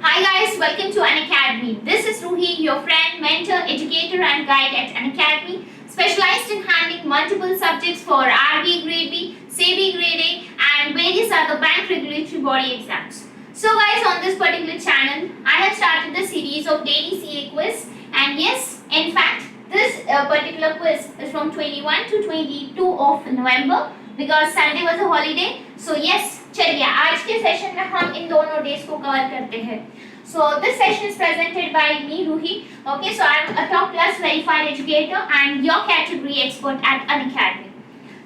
Hi guys, welcome to Unacademy. This is Ruhi, your friend, mentor, educator and guide at Unacademy, specialized in handling multiple subjects for RBA Grade B, SEBI Grade A and various other bank regulatory body exams. So guys, on this particular channel, I have started the series of daily CA quiz and yes, in fact, this particular quiz is from 21 to 22 of November because Sunday was a holiday. So yes, चलिए आज के session में हम इन दोनों days को cover करते हैं. So this session is presented by me Ruhi. Okay, so I'm a top class verified educator and your category expert at Unacademy.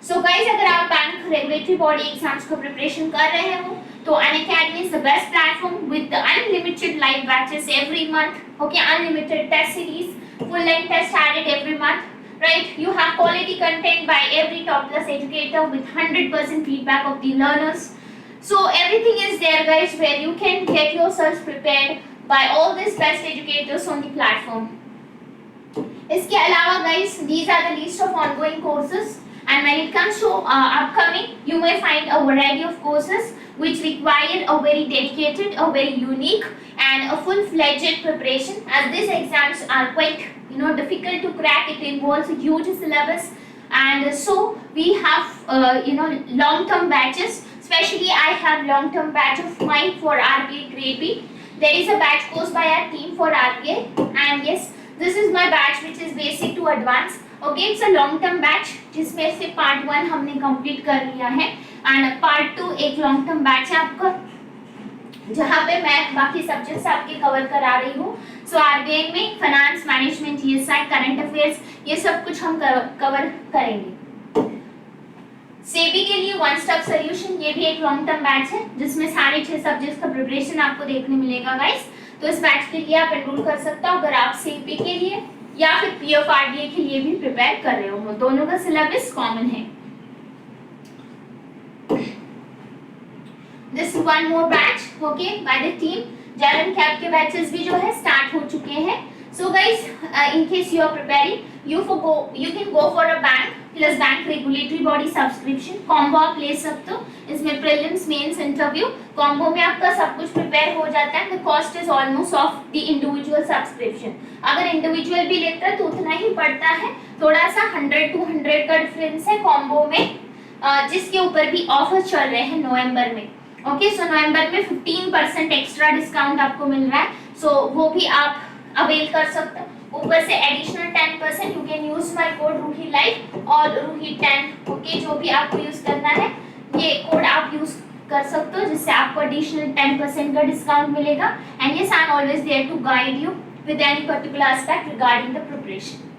So guys, अगर आप बैंक रेगुलेटरी बॉडी एग्जाम्स को preparation कर रहे हो तो Unacademy is the best platform with the unlimited live batches every month. Okay, unlimited test series, full length test added every month. Right, you have quality content by every top class educator with 100% feedback of the learners. So everything is there guys where you can get yourselves prepared by all these best educators on the platform. इसके अलावा guys, these are the list of ongoing courses and when it comes to upcoming, you may find a variety of courses which require a very dedicated, a very unique and a full-fledged preparation as these exams are quite difficult to crack. It involves a huge syllabus and so we have long-term batches. Especially I have long-term batch of mine for RBA Grade B. There is a batch course by our team for RBA and yes, this is my batch which is basic to advanced. Okay, it's a long-term batch जिसमें से part 1 हमने complete कर लिया है and part 2 एक long-term batch है आपका जहाँ पे मैं बाकी सब्जेक्ट्स आपके कवर करा रही हूँ. सो RBA में finance management, GSI, current affairs ये सब कुछ हम कवर करेंगे. सेबी के लिए वन स्टॉप सॉल्यूशन ये भी एक लॉन्ग टर्म बैच है जिसमें सारे 6 सब्जेक्ट्स का प्रिपरेशन आपको देखने मिलेगा गाइस. तो इस बैच के लिए आप एनरोल कर सकते हो अगर आप सेबी के लिए या फिर पीएफ आरडीए के लिए भी प्रिपेयर कर रहे हो. दोनों का सिलेबस कॉमन है. This one more batch okay by the team. General cap के बैचेस भी जो है स्टार्ट हो चुके हैं. So guys, in case you are preparing, you can go for a bank plus bank regulatory body subscription combo आप ले सकते हो. इसमें prelims, mains, interview combo में आपका सब कुछ prepare हो जाता है. The cost is almost of the individual subscription. अगर individual भी लेता है तो उतना ही पड़ता है. थोड़ा सा 100-200 का difference है combo में जिसके ऊपर भी offers चल रहे हैं नवंबर में. ओके, सो नवंबर में 15% एक्स्ट्रा डिस्काउंट आपको मिल रहा है. सो वो भी आप अवेल कर सकते हो. ऊपर से additional 10% you can use my code Ruhi live और रूही 10. ओके, जो भी आपको यूज करना है ये कोड आप यूज कर सकते हो जिससे आपको एडिशनल 10% का डिस्काउंट मिलेगा. And yes, I am always there to guide you with any particular aspect regarding the preparation.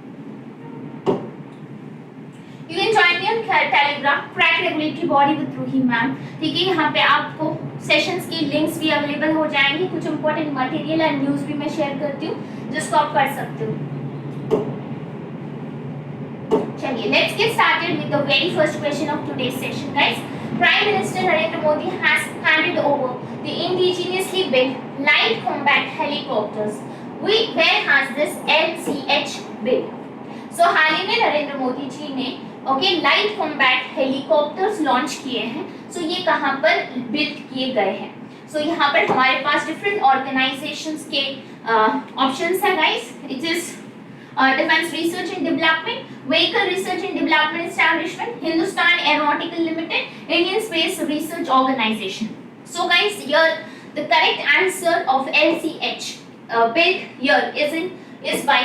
You can join me on Telegram, Crack Regulatory Body with Ruhi ma'am. ठीक है, यहाँ पे आपको सेशंस की links भी available हो जाएंगी. कुछ इंपॉर्टेंट मटेरियल एंड न्यूज़ भी मैं शेयर करती हूँ जिसको आप पढ़ सकते हो. चलिए, let's get started with the very first question of today's session, guys. Prime Minister Narendra Modi has handed over the indigenously built light combat helicopters. Where has this LCH been? So हाल ही में नरेंद्र मोदी जी ने light combat helicopters launch किए हैं. सो ये कहाँ पर build किए गए हैं? सो यहाँ पर हमारे पास डिफरेंट ऑर्गेनाइजेशंस के ऑप्शंस है guys. It is defence research and development, vehicle research and development establishment, Hindustan aeronautical limited, Indian space research organisation. So guys, here the correct answer of LCH built here is by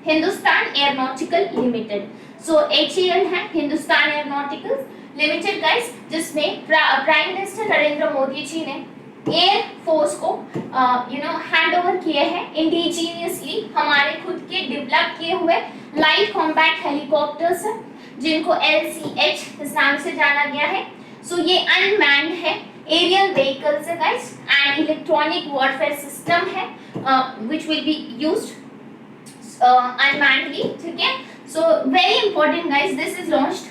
Hindustan aeronautical limited. So HAL है Hindustan aeronautical limited guys, जिसमें prime minister Narendra Modi ji ने air force को hand over किए हैं indigenously हमारे खुद के develop किए हुए लाइट कॉम्बैट हेलीकॉप्टर्स जिनको LCH इस नाम से जाना गया है. सो ये अनमैन्ड है एरियल व्हीकल्स है guys and electronic warfare system है which will be used unmannedly. ठीक है, so very important guys, this is launched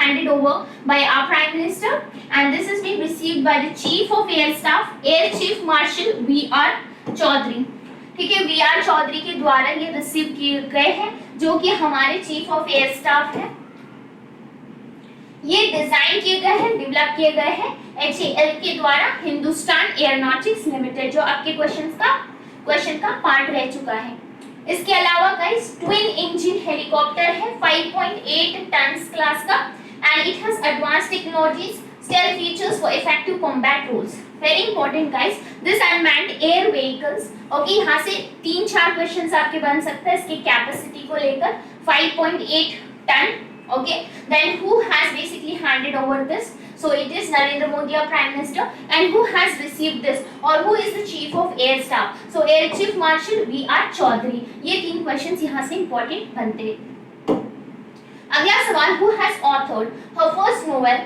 handed over by our prime minister and this is being received by the chief of air staff, air chief marshal VR Chaudhary. ठीक है, VR Chaudhary के द्वारा ये receive किए गए हैं जो कि हमारे चीफ ऑफ एयर स्टाफ है. ये डिजाइन किए गए हैं, डेवलप किए गए हैं HAL के द्वारा, हिंदुस्तान एरोनॉटिक्स लिमिटेड, जो आपके क्वेश्चन का पार्ट रह चुका है। इसके अलावा गाइस ट्विन इंजन हेलीकॉप्टर है 5.8 टन क्लास का, and it has advance technologies, stealth features for effective combat roles. Very important guys, this unmanned air vehicles. Okay, यहाँ से 3-4 क्वेश्चंस आपके बन सकते हैं इसकी कैपेसिटी को लेकर, 5.8 ton. Okay, then who has basically handed over this? So it is Narendra Modi, our Prime Minister, and who has received this, or who is the Chief of Air Staff? So Air Chief Marshal V.R. Chaudhary. ये 3 questions यहाँ से important बनते हैं। अगला सवाल, who has authored her first novel,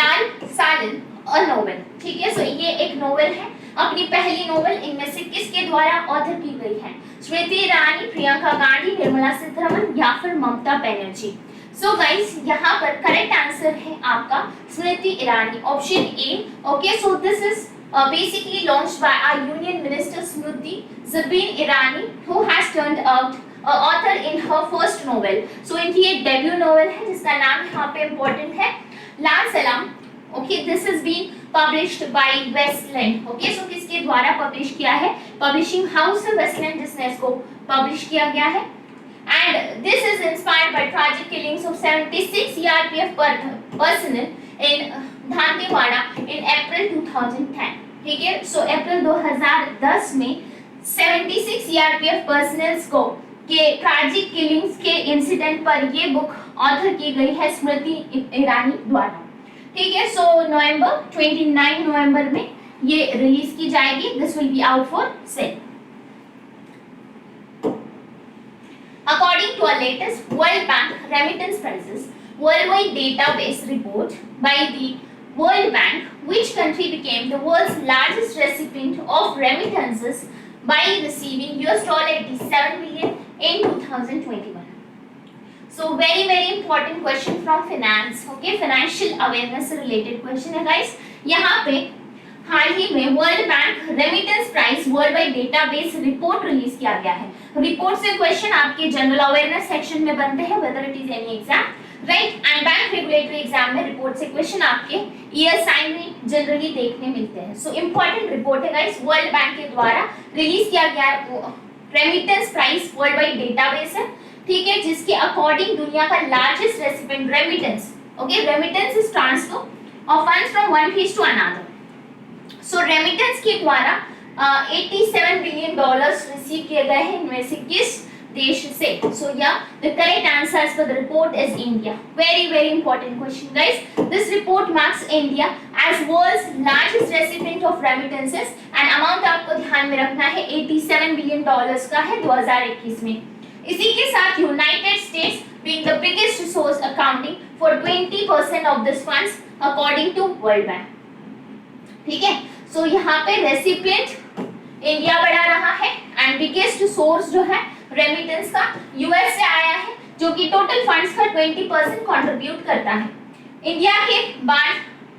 लाल सालन a novel? ठीक है, so ये एक नोवेल है, अपनी पहली नोवेल इनमें से किसके द्वारा ऑथर की गई है? स्मृति ईरानी, प्रियंका गांधी, निर्मला सीतारमण या फिर ममता बनर्जी? सो गाइस, यहाँ पर करेक्ट आंसर है आपका Smriti Irani, option A. Okay, so this is basically launched by our Union Minister Smriti Zubin Irani, who has turned out author in her first novel. So इनकी एक डेब्यू नोवेल है जिसका नाम यहाँ पे इम्पोर्टेंट है Lal Salaam. Okay, this is been published by Westland. Okay, so किसके द्वारा पब्लिश किया है? पब्लिशिंग हाउस वेस्टलैंड, जिसने इसको पब्लिश किया गया है। And this is inspired by tragic killings of 76 CRPF personnel in Dantewada in April 2010. ठीक है, so अप्रैल 2010 में 76 CRPF पर्सनल्स को के ट्रैजिक किलिंग्स के इंसिडेंट पर ये बुक ऑथर की गई है स्मृति ईरानी द्वारा। ठीक है, सो 29 नवंबर में ये रिलीज की जाएगी। This will be out for sale. According to our latest World Bank remittance prices worldwide database report by the World Bank, which country became the world's largest recipient of remittances by receiving $87 billion in 2021? So very important question from finance. Okay, financial awareness related question है guys। यहाँ पे हाल ही में world bank remittance price world wide database report release किया गया है। Report से question आपके जनरल अवेयरनेस सेक्शन में बनते हैं, whether it is any exam, right, and bank regulatory exam में रिपोर्ट से क्वेश्चन आपके ESI में जनरली देखने मिलते हैं। सो इंपॉर्टेंट रिपोर्ट है गाइस, वर्ल्ड बैंक के द्वारा रिलीज किया गया remittance price world wide database है। ठीक है, जिसके अकॉर्डिंग दुनिया का largest recipient remittance, okay, remittance is transfer of funds from one place to another. So remittance के द्वारा 87 बिलियन डॉलर्स रिसीव किए गए हैं, इनमें से किस देश से? सो या the correct answer for the report is India. Very important question guys, this report marks India as world's largest recipient of remittances, and amount आपको ध्यान में रखना है 87 बिलियन डॉलर्स का है 2021 में। इसी के साथ United states being the biggest resource accounting for 20% of this funds according to World Bank। ठीक है, सो यहाँ पे रेसिपिएंट इंडिया बढ़ा रहा है एंड बिगेस्ट सोर्स जो है रेमिटेंस का यूएस से आया है, जो कि टोटल फंड्स का 20% कंट्रीब्यूट करता है। इंडिया के बाद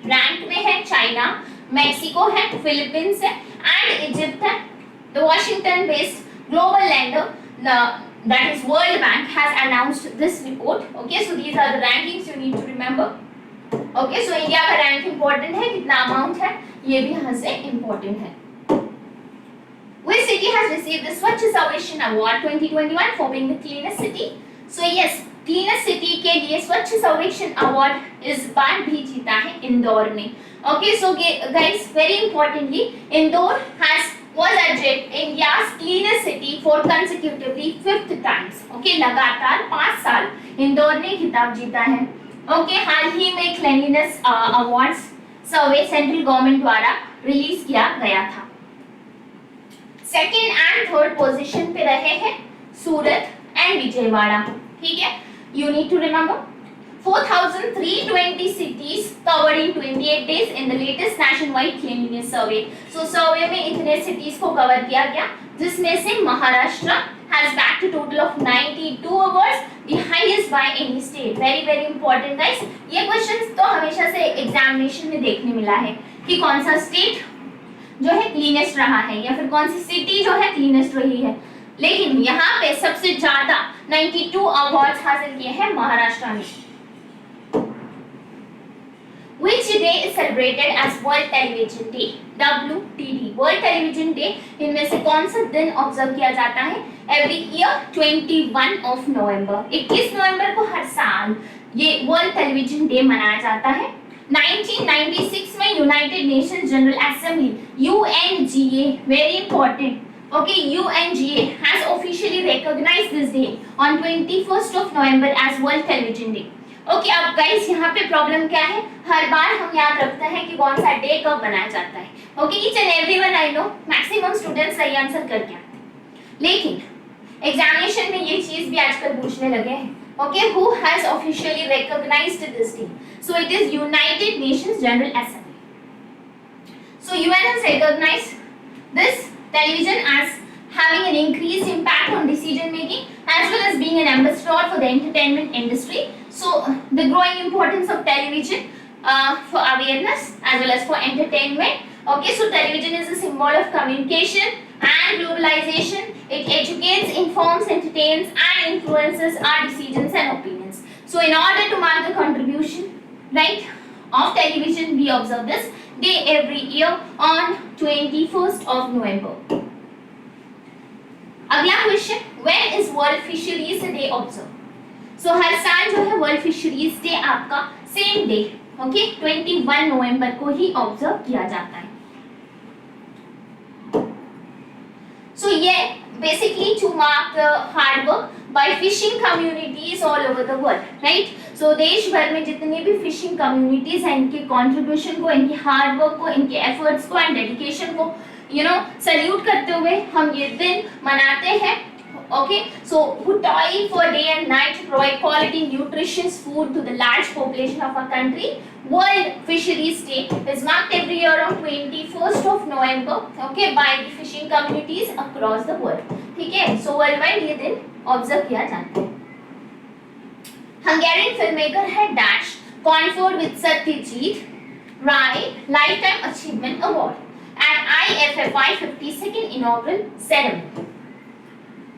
रैंक में है चाइना, मेक्सिको है, फिलीपींस है एंड इजिप्ट है। The Washington based global lender that is World Bank has announced this report. Okay, so these are the rankings you need to remember. Okay, so India का rank important है, कितना amount है ये भी यहाँ से important है। Which city has received the Swachh Sarvekhan Award 2021 for being the cleanest city? So yes, cleanest city के लिए स्वच्छ सर्वेक्षण अवार्ड इस बार भी जीता है इंदौर ने। Okay, so guys, very importantly, Indore was adjudged India's cleanest city for consecutively 5th times. Okay, लगातार 5 साल इंदौर ने खिताब जीता है। Okay, हाल ही में क्लीनलीनेस अवार्ड्स सर्वे सेंट्रल गवर्नमेंट द्वारा रिलीज किया गया था। सेकेंड एंड थर्ड पोजीशन पे रहे हैं सूरत एंड विजयवाड़ा। ठीक है, you need to remember 4,320 cities covered in 28 days in the latest nationwide cleanliness survey. So survey में इतने cities को cover किया गया, जिसमें से Maharashtra has bagged a total of 92 awards, the highest by any state. Very important guys. ये questions तो हमेशा से examination में देखने मिला है कि कौन सा state जो है cleanest रहा है या फिर कौन सी city जो है cleanest रही है, लेकिन यहाँ पे सबसे ज्यादा 92 अवार्ड्स हासिल किए हैं महाराष्ट्र ने। day is celebrated as World Television Day, WTD, World Television Day. इनमें से कौन सा दिन ऑब्जर्व किया जाता है एवरी ईयर? 21 ऑफ नवंबर, 21 नवंबर को हर साल ये वर्ल्ड टेलीविजन डे मनाया जाता है। 1996 में United Nations general assembly UNGA, very important, okay, UNGA has officially recognized this day on 21st of November as World Television Day. Okay, अब गाइस यहाँ पे प्रॉब्लम क्या है, हर बार हम याद रखते हैं कि कौन सा डे कब बनाया जाता है। Okay, each and everyone I know, maximum students सही आंसर करके आते हैं, लेकिन एग्जामिनेशन में ये चीज भी आजकल पूछने लगे हैं। Okay, who has officially recognized this day? So it is United Nations General Assembly. So UN has recognized this television as having an increased impact on decision making as well as being an ambassador for the entertainment industry. So the growing importance of television for awareness as well as for entertainment. Okay, so television is a symbol of communication and globalization. It educates, informs, entertains and influences our decisions and opinions. So in order to mark the contribution, right, of television, we observe this day every year on 21st of November. अगला question, when is World Fisheries Day observed? So हर साल जो है world fisheries day आपका same day, okay, 21 नवंबर को ही observe किया जाता है। So yeah, basically to mark the hard work by fishing communities all over the world, right? So देश भर में जितनी भी फिशिंग कम्युनिटीज हैं, इनके कंट्रीब्यूशन को, इनकी हार्ड वर्क को, इनके एफर्ट्स को एंड डेडिकेशन को सल्यूट करते हुए हम ये दिन मनाते हैं। Okay, so who toil for day and night to provide quality nutritious food to the large population of our country. World Fisheries Day is marked every year on 21st of November, okay, by the fishing communities across the world. ठीक है, so worldwide ये दिन observe किया जाता है। Hungarian filmmaker है dash conferred with Satyajit Ray Lifetime Achievement Award at IFFI 52nd inaugural ceremony.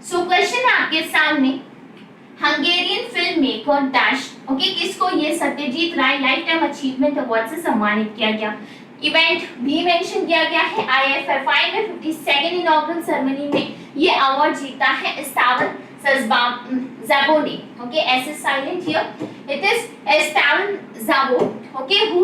So question है आपके सामने, Hungarian film maker dash, okay, किसको ये Satyajit Ray lifetime achievement award से सम्मानित किया गया। इवेंट भी मेंशन किया गया है, IFFI में 52nd इनॉग्रल सेरेमनी में ये अवार्ड जीता है Istvan Szabo, okay, S is silent here, it is Istvan Szabo, okay, who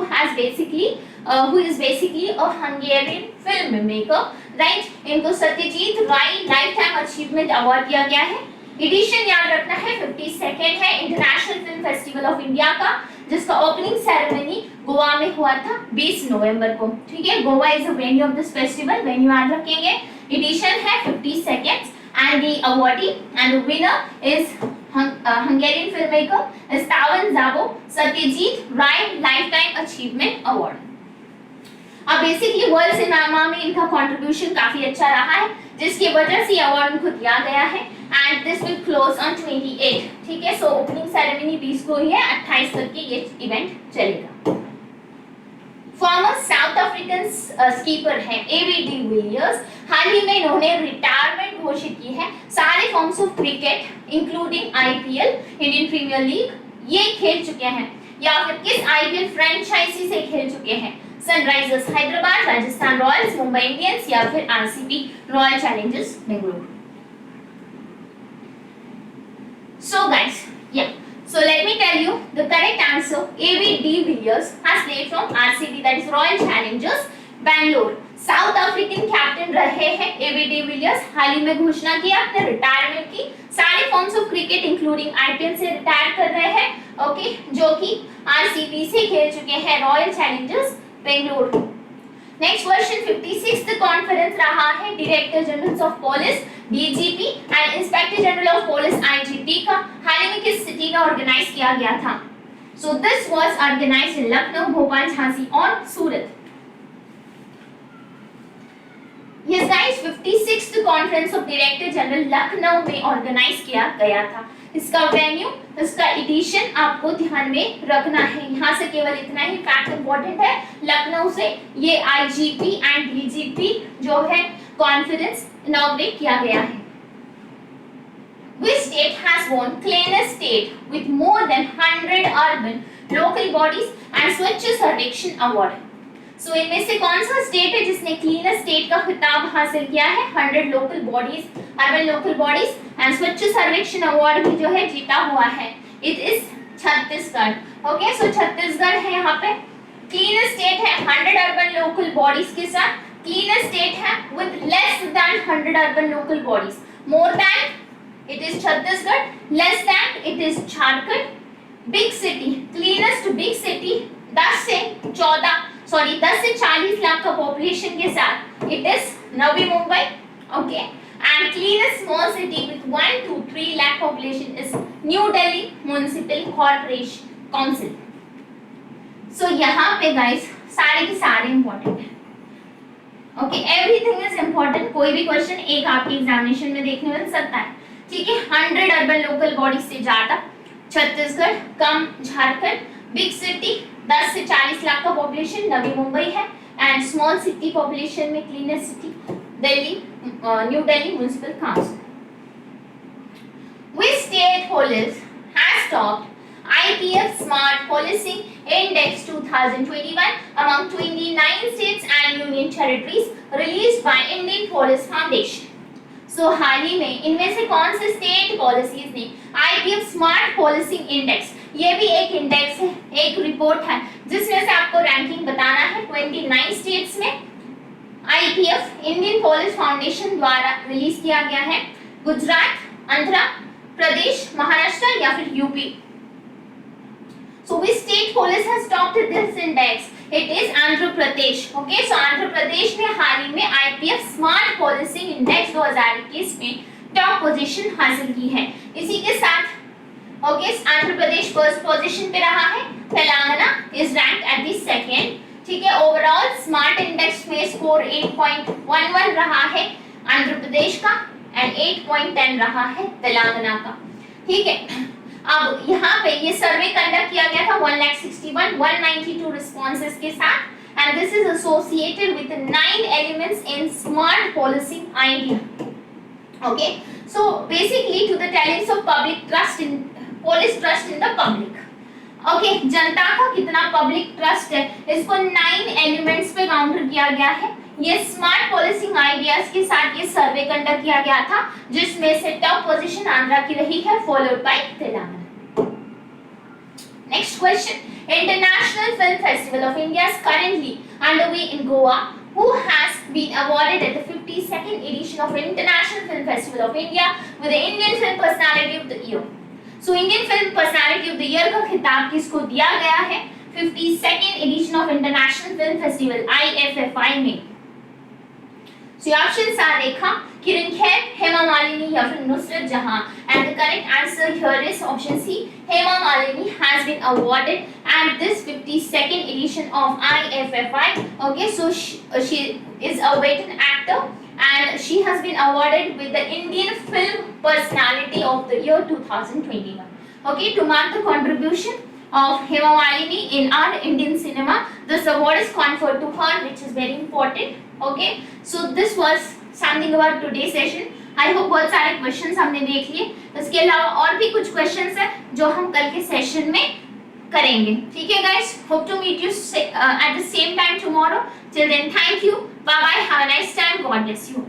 is basically a Hungarian filmmaker, right, इनको Satyajit Ray lifetime achievement award दिया गया है। एडिशन याद रखना है 52nd है international film festival of India का, जिसका ओपनिंग सेरेमनी गोवा में हुआ था 20 नवंबर को, ठीक है, Goa is the venue of this festival, venue याद रखेंगे। एडिशन है 52nd and the awardee and the winner is Hungarian filmmaker Stevan Szabo Satyajit Ray Lifetime Achievement Award। अब बेसिकली वर्ल्ड सिनेमा में इनका कंट्रीब्यूशन काफी अच्छा रहा है, जिसकी वजह से अवार्ड उनको दिया गया है and this will close on 28, ठीक है, सो ओपनिंग सेरेमनी 20 को ही है, 28 तक के ये इवेंट चलेगा। फॉर्मर साउथ अफ्रीकन स्कीपर है एबी डिविलियर्स, हाल ही में इन्होंने रिटायरमेंट घोषित की है सारे forms of cricket including IPL, Indian premier league ये खेल चुके हैं, या फिर किस IPL फ्रेंचाइजी से खेल चुके हैं, Sunrisers Hyderabad, Rajasthan Royals, Mumbai Indians या फिर RCB royal Challengers Bengaluru. So guys, yeah, so let me tell you the correct answer, AB de Villiers has played from RCB, that is Royal Challengers Bangalore। South African captain रहे हैं AB de Villiers, हाल ही में घोषणा की अपने retirement की, सारे forms of cricket including IPL से रिटायर कर रहे हैं, ओके, जो कि RCB से खेल चुके हैं, royal Challengers Bengaluru. Next question, 56th conference रहा है director general of police DGP and inspector general of police IGP का, हाल ही में किस सिटी में ऑर्गेनाइज किया गया था? So this was organised in Lucknow, Bhopal, Jhansi और Surat. Yes guys, 56th conference of director general Lucknow में ऑर्गेनाइज किया गया था। इसका वेन्यू, इसका एडिशन आपको ध्यान में रखना है, यहाँ से केवल इतना ही फैक्ट इंपॉर्टेंट है, लखनऊ से ये IGP एंड DGP जो है कॉन्फ्रेंस इनॉग्रेट किया गया है। Which state has won cleanest state with more than 100 urban local bodies and स्वच्छ सर्वेक्षण अवार्ड। सो इनमें से कौन सा स्टेट है जिसने क्लीनेस्ट स्टेट का खिताब हासिल किया है? 100 local bodies, urban local bodies and स्वच्छ सर्वेक्षण अवार्ड भी जो है जीता हुआ है। It is Chhattisgarh. ओके, सो छत्तीसगढ़ है यहाँ पे। क्लीनेस्ट स्टेट है 100 अर्बन लोकल बॉडीज के साथ। क्लीनेस्ट स्टेट है with less than 100 urban local bodies. More than it is Chhattisgarh, less than it is Jharkhand. Big city, cleanest big city 10 से 40 लाख का पॉपुलेशन के साथ it is Navi Mumbai. Okay, and cleanest small city with 1 to 3 lakh population is New Delhi municipal corporation council. So यहाँ पे guys सारे के सारे important है। Okay, everything is important. कोई भी क्वेश्चन एक आपके एग्जामिनेशन में देखने मिल सकता है। ठीक है, 100 अर्बन लोकल बॉडी से ज्यादा छत्तीसगढ़, कम झारखंड। बिग सिटी 10 से 40 लाख का पॉपुलेशन नवी मुंबई है। एंड स्मॉल सिटी पॉपुलेशन में cleanest city Delhi, new Delhi municipal council. Which state police has topped IPF Smart Policing Index 2021 among 29 states and union territories released by Indian Police Foundation? So हाल ही में इनमें से कौन से स्टेट पॉलिसीज ने IPF Smart Policing Index, ये भी एक इंडेक्स है, एक रिपोर्ट है जिसमें से आपको रैंकिंग बताना है। 29 स्टेट्स में IPF इंडियन पुलिस फाउंडेशन द्वारा रिलीज किया गया है। गुजरात, आंध्र प्रदेश, महाराष्ट्र या फिर UP. So which state police has topped this index? It is Andhra Pradesh. Okay, so Andhra Pradesh ने हाल ही में IPF Smart Policing Index 2021 में टॉप पोजीशन हासिल की है। इसी के साथ आंध्र प्रदेश फर्स्ट पोजीशन पे रहा है। Telangana is ranked at the second. ठीक है, ओवरऑल स्मार्ट इंडेक्स में स्कोर 8.11 रहा है आंध्र प्रदेश का एंड 8.10 रहा है तेलंगाना का। ठीक है, अब यहाँ पे ये सर्वे कंडक्ट किया गया था 1,61,192 रिस्पॉन्सेस के साथ and this is associated with 9 elements in smart policing idea. Okay, so basically to the tellings of public trust in police, trust in the public. Okay, जनता का कितना पब्लिक ट्रस्ट है इसको 9 एलिमेंट्स पे काउंटर किया गया है। ये स्मार्ट पॉलिसिंग आइडियाज के साथ ये सर्वे कंडक्ट किया गया था जिसमें से टॉप पोजीशन आंध्रा की रही है, followed by Telangana. Next question, international film festival of India is currently underway in Goa. Who has been awarded at the 52nd edition of International Film Festival of India with the Indian Film Personality of the Year? So Indian Film Personality of the Year का खिताब किसको दिया गया है 52nd edition of International Film Festival IFFI में? So options are Rekha, Kiran Kher, Hema Malini या फिर नुसरत जहां, and the correct answer here is option C. Hema Malini has been awarded at this 52nd edition of IFFI. Okay, so she is a veteran actor and she has been awarded with the Indian Film Personality of the Year 2021. Okay, to mark the contribution of Hema Malini in our Indian cinema, this award is conferred to her, which is very important. Okay, so this was something about today's session. I hope बहुत सारे questions हमने देख लिए। इसके अलावा और भी कुछ क्वेश्चंस हैं जो हम कल के सेशन में करेंगे। ठीक है guys, hope to meet you at the same time tomorrow. Till then, thank you. Bye bye. Have a nice time. God bless you.